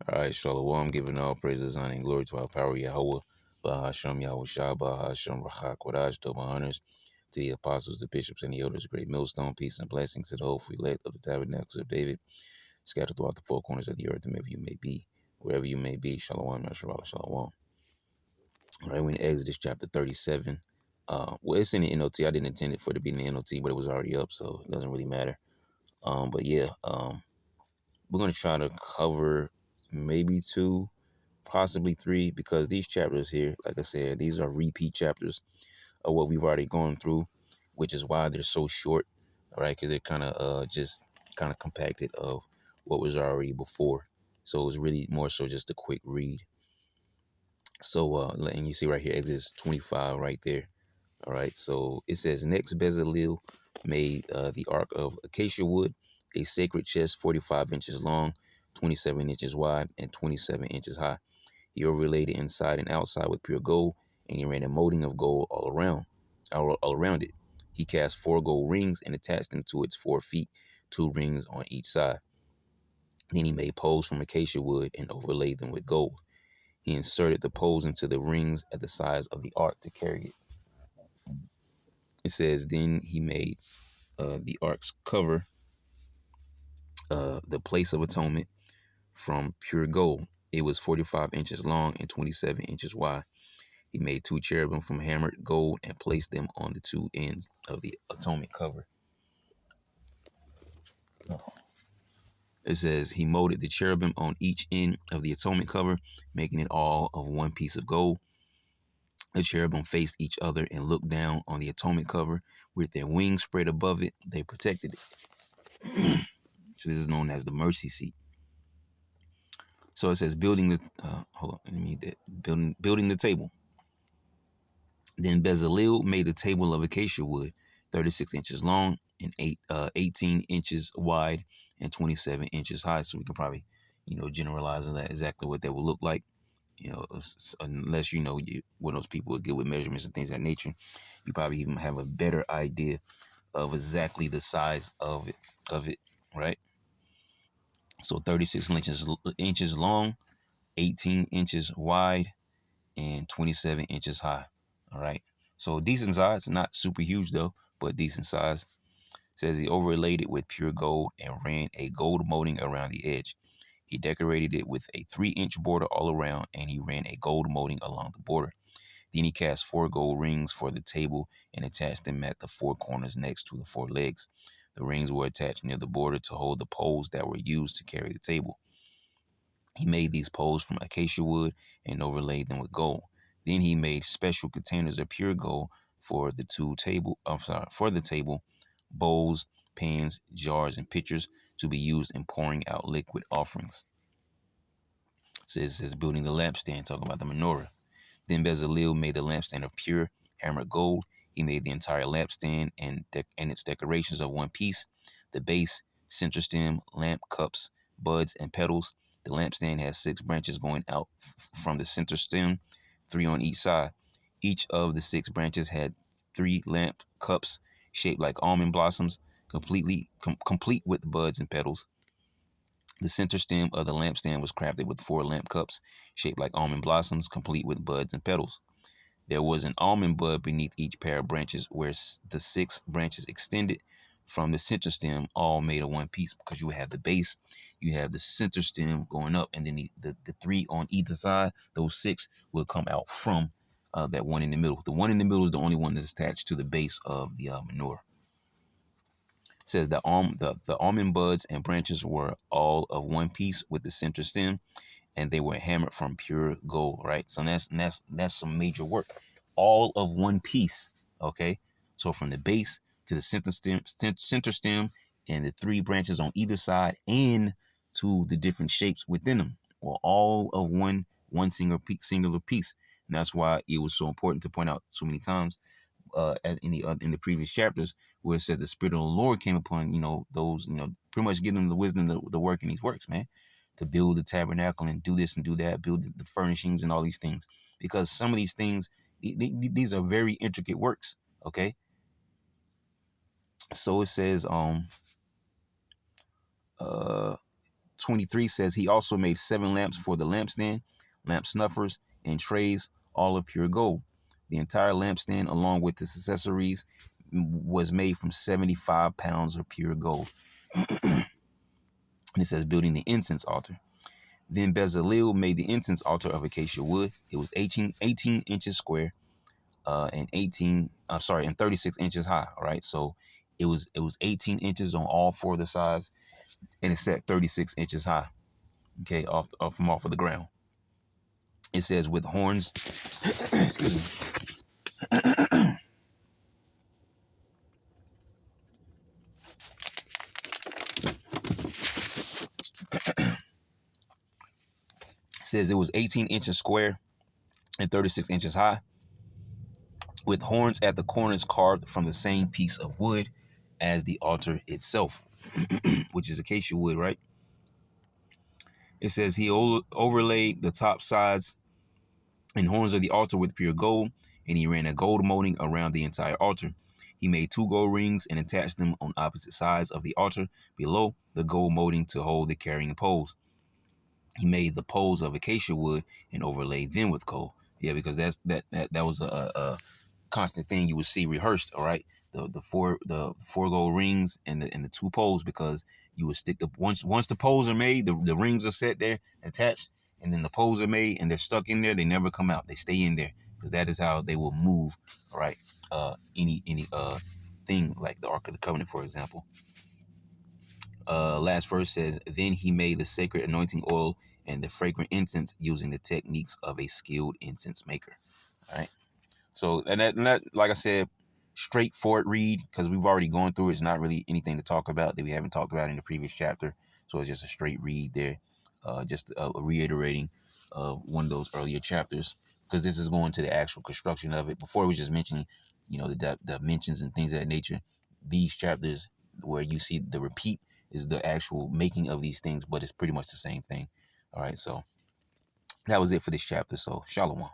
All right, Shalom, giving all praises, honor, and glory to our power, Yahweh, Bahasham Yahweh Shah, Bahasham Rachak Kodash, double honors to the apostles, the bishops, and the elders, great millstone, peace and blessings to the hopeful elect of the tabernacles of David, scattered throughout the four corners of the earth, wherever you may be, Shalom, Yahshua, Shalom. All right, we're in Exodus chapter 37. Well, it's in the NOT. I didn't intend it for it to be in the NOT, but it was already up, so it doesn't really matter. But yeah, we're going to try to cover maybe two, possibly three, because these chapters here, like I said, these are repeat chapters of what we've already gone through, which is why they're so short, all right? Because they're kind of just kind of compacted of what was already before. So it was really more so just a quick read. So, and you see right here, Exodus 25 right there. All right. So it says, next Bezalel made the ark of acacia wood, a sacred chest 45 inches long, 27 inches wide, and 27 inches high. He overlaid it inside and outside with pure gold, and he ran a molding of gold all around it. He cast 4 gold rings and attached them to its 4 feet, 2 rings on each side. Then he made poles from acacia wood and overlaid them with gold. He inserted the poles into the rings at the sides of the ark to carry it. It says, then he made the ark's cover, the place of atonement, from pure gold. It was 45 inches long and 27 inches wide. He made 2 cherubim from hammered gold and placed them on the 2 ends of the atonement cover. It says he molded the cherubim on each end of the atonement cover, making it all of one piece of gold. The cherubim faced each other and looked down on the atonement cover with their wings spread above it. They protected it. So this is known as the mercy seat. So it says building the building the table. Then Bezalel made a table of acacia wood, 36 inches long and 18 inches wide and 27 inches high. So we can probably, generalize that exactly what that would look like. Unless when those people are good with measurements and things of that nature, you probably even have a better idea of exactly the size of it, right? So 36 inches long, 18 inches wide, and 27 inches high. All right. So decent size, not super huge though, but decent size. It says he overlaid it with pure gold and ran a gold molding around the edge. He decorated it with a 3-inch border all around, and he ran a gold molding along the border. Then he cast 4 gold rings for the table and attached them at the 4 corners next to the 4 legs. The rings were attached near the border to hold the poles that were used to carry the table. He made these poles from acacia wood and overlaid them with gold. Then he made special containers of pure gold for the table, bowls, pans, jars, and pitchers to be used in pouring out liquid offerings. So it says building the lampstand, talking about the menorah. Then Bezalel made the lampstand of pure hammered gold. He made the entire lampstand and its decorations of one piece: the base, center stem, lamp cups, buds, and petals. The lampstand has 6 branches going out from the center stem, 3 on each side. Each of the 6 branches had 3 lamp cups shaped like almond blossoms, complete with buds and petals. The center stem of the lampstand was crafted with 4 lamp cups shaped like almond blossoms, complete with buds and petals. There was an almond bud beneath each pair of branches, where the 6 branches extended from the center stem, all made of one piece, because you have the base, you have the center stem going up, and then the 3 on either side, those 6 will come out from that one in the middle. The one in the middle is the only one that's attached to the base of the menorah. It says the almond buds and branches were all of one piece with the center stem, and they were hammered from pure gold, right? So that's some major work. All of one piece, okay? So from the base to the center stem, and the 3 branches on either side, and to the different shapes within them, well, all of one singular piece. And that's why it was so important to point out so many times, as in the previous chapters, where it says the Spirit of the Lord came upon those, pretty much give them the wisdom to work in these works, man, to build the tabernacle and do this and do that, build the furnishings and all these things, because some of these things, these are very intricate works. Okay, so it says 23 says he also made 7 lamps for the lampstand, lamp snuffers, and trays, all of pure gold. The entire lampstand, along with its accessories, was made from 75 pounds of pure gold. And it says building the incense altar. Then Bezalel made the incense altar of acacia wood. It was 18 inches square, and 36 inches high. All right, so it was 18 inches on all 4 of the sides, and it's set 36 inches high. Okay, off of the ground. It says with horns. Excuse me. It says it was 18 inches square and 36 inches high, with horns at the corners carved from the same piece of wood as the altar itself, which is acacia wood, right? It says he overlaid the top sides and horns of the altar with pure gold, and he ran a gold molding around the entire altar. He made 2 gold rings and attached them on opposite sides of the altar below the gold molding to hold the carrying poles. He made the poles of acacia wood and overlaid them with gold. Yeah, because that was a constant thing you would see rehearsed. All right, the four gold rings and the 2 poles, because you would stick the once the poles are made, the rings are set there attached, and then the poles are made and they're stuck in there. They never come out. They stay in there because that is how they will move. All right, any thing like the Ark of the Covenant, for example. Last verse says, then he made the sacred anointing oil and the fragrant incense using the techniques of a skilled incense maker. All right. So, and that, like I said, straightforward read, because we've already gone through it. It's not really anything to talk about that we haven't talked about in the previous chapter. So it's just a straight read there, just reiterating one of those earlier chapters, because this is going to the actual construction of it. Before, it was just mentioning, the dimensions and things of that nature. These chapters where you see the repeat is the actual making of these things, but it's pretty much the same thing. All right, so that was it for this chapter. So, shalom.